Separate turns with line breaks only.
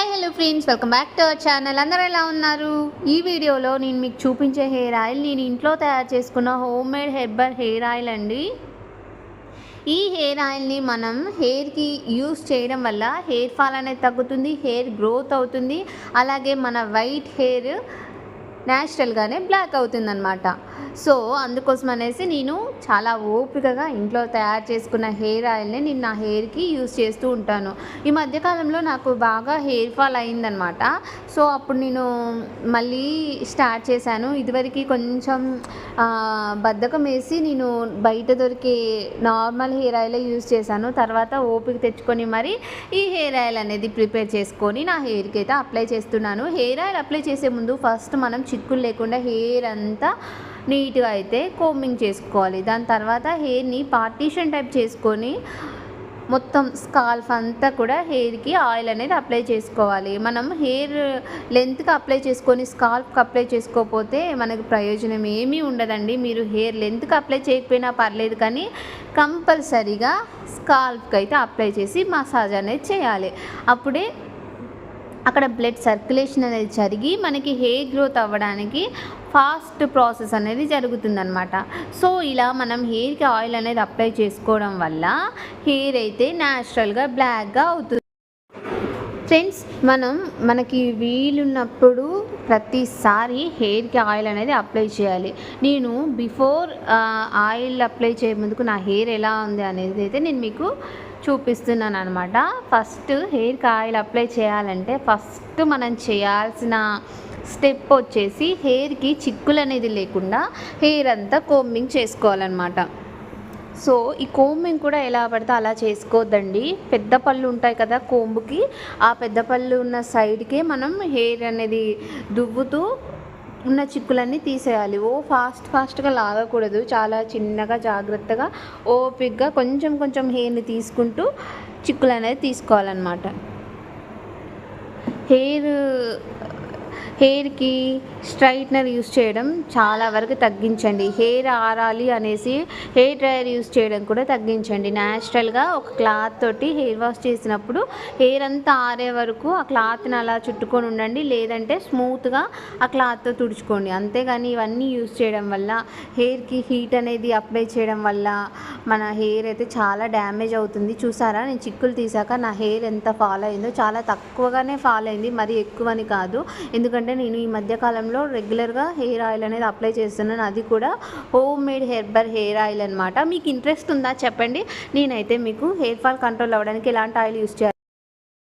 Hi hello friends, welcome back to our channel. అందరూ ఎలా ఉన్నారు? ఈ వీడియోలో నేను మీకు చూపించే హెయిర్ ఆయిల్ నేను ఇంట్లో తయారు చేసుకున్న home made herbal hair oil అండి. ఈ హెయిర్ ఆయిల్ని మనం హెయిర్కి యూస్ చేయడం వల్ల హెయిర్ ఫాల్ అనేది తగ్గుతుంది, హెయిర్ గ్రోత్ అవుతుంది, అలాగే మన వైట్ హెయిర్ న్యాచురల్గానే బ్లాక్ అవుతుందన్నమాట. సో అందుకోసం అనేసి నేను చాలా ఓపికగా ఇంట్లో తయారు చేసుకున్న హెయిర్ ఆయిల్ని నేను నా హెయిర్కి యూస్ చేస్తూ ఉంటాను. ఈ మధ్యకాలంలో నాకు బాగా హెయిర్ ఫాల్ అయిందనమాట. సో అప్పుడు నేను మళ్ళీ స్టార్ట్ చేశాను. ఇదివరకు కొంచెం బద్ధకం వేసి నేను బయట దొరికే నార్మల్ హెయిర్ ఆయిలే యూస్ చేశాను. తర్వాత ఓపిక తెచ్చుకొని మరి ఈ హెయిర్ ఆయిల్ అనేది ప్రిపేర్ చేసుకొని నా హెయిర్కి అయితే అప్లై చేస్తున్నాను. హెయిర్ ఆయిల్ అప్లై చేసే ముందు ఫస్ట్ మనం చిక్కులు లేకుండా హెయిర్ అంతా నీట్గా అయితే కోంబింగ్ చేసుకోవాలి. దాని తర్వాత హెయిర్ని పార్టీషన్ టైప్ చేసుకొని మొత్తం స్కాల్ఫ్ అంతా కూడా హెయిర్కి ఆయిల్ అనేది అప్లై చేసుకోవాలి. మనం హెయిర్ లెంత్కి అప్లై చేసుకొని స్కాల్ఫ్కి అప్లై చేసుకోకపోతే మనకు ప్రయోజనం ఏమీ ఉండదండి. మీరు హెయిర్ లెంత్కి అప్లై చేయకపోయినా పర్లేదు, కానీ కంపల్సరీగా స్కాల్ఫ్కి అయితే అప్లై చేసి మసాజ్ అనేది చేయాలి. అప్పుడే అక్కడ బ్లడ్ సర్క్యులేషన్ అనేది జరిగి మనకి హెయిర్ గ్రోత్ అవ్వడానికి ఫాస్ట్ ప్రాసెస్ అనేది జరుగుతుందన్నమాట. సో ఇలా మనం హెయిర్కి ఆయిల్ అనేది అప్లై చేసుకోవడం వల్ల హెయిర్ అయితే న్యాచురల్గా బ్లాక్గా అవుతుంది. ఫ్రెండ్స్, మనకి వీలున్నప్పుడు ప్రతిసారి హెయిర్కి ఆయిల్ అనేది అప్లై చేయాలి. నేను బిఫోర్ ఆయిల్ అప్లై చేయ ముందుకు నా హెయిర్ ఎలా ఉంది అనేది అయితే నేను మీకు చూపిస్తున్నాను అనమాట. ఫస్ట్ హెయిర్కి ఆయిల్ అప్లై చేయాలంటే ఫస్ట్ మనం చేయాల్సిన స్టెప్ వచ్చేసి హెయిర్కి చిక్కులు అనేది లేకుండా హెయిర్ అంతా కోంబింగ్ చేసుకోవాలన్నమాట. సో ఈ కోంబింగ్ కూడా ఎలా పడితే అలా చేసుకోవద్దండి. పెద్ద పళ్ళు ఉంటాయి కదా కోంబుకి, ఆ పెద్ద పళ్ళు ఉన్న సైడ్కే మనం హెయిర్ అనేది దువ్వుతూ ఉన్న చిక్కులన్నీ తీసేయాలి. ఫాస్ట్గా లాగకూడదు. చాలా చిన్నగా జాగ్రత్తగా ఓపిక్గా కొంచెం కొంచెం హెయిర్ని తీసుకుంటూ చిక్కులు అనేది తీసుకోవాలన్నమాట. హెయిర్కి స్ట్రైట్నర్ యూస్ చేయడం చాలా వరకు తగ్గించండి. హెయిర్ ఆరాలి అనేసి హెయిర్ డ్రైయర్ యూస్ చేయడం కూడా తగ్గించండి. న్యాచురల్గా ఒక క్లాత్ తోటి హెయిర్ వాష్ చేసినప్పుడు హెయిర్ అంతా ఆరే వరకు ఆ క్లాత్ని అలా చుట్టుకొని ఉండండి, లేదంటే స్మూత్గా ఆ క్లాత్తో తుడుచుకోండి. అంతేగాని ఇవన్నీ యూస్ చేయడం వల్ల హెయిర్కి హీట్ అనేది అప్లై చేయడం వల్ల మన హెయిర్ అయితే చాలా డ్యామేజ్ అవుతుంది. చూసారా, నేను చిక్కులు తీసాక నా హెయిర్ ఎంత ఫాల్ అయిందో, చాలా తక్కువగానే ఫాల్ అయింది, మరీ ఎక్కువని కాదు. ఎందుకంటే నేను ఈ మధ్యకాలంలో రెగ్యులర్గా హెయిర్ ఆయిల్ అనేది అప్లై చేస్తున్నాను, అది కూడా home made herbal hair oil అనమాట. మీకు ఇంట్రెస్ట్ ఉందా చెప్పండి, నేనైతే మీకు హెయిర్ ఫాల్ కంట్రోల్ అవ్వడానికి ఎలాంటి ఆయిల్ యూస్ చేయాలి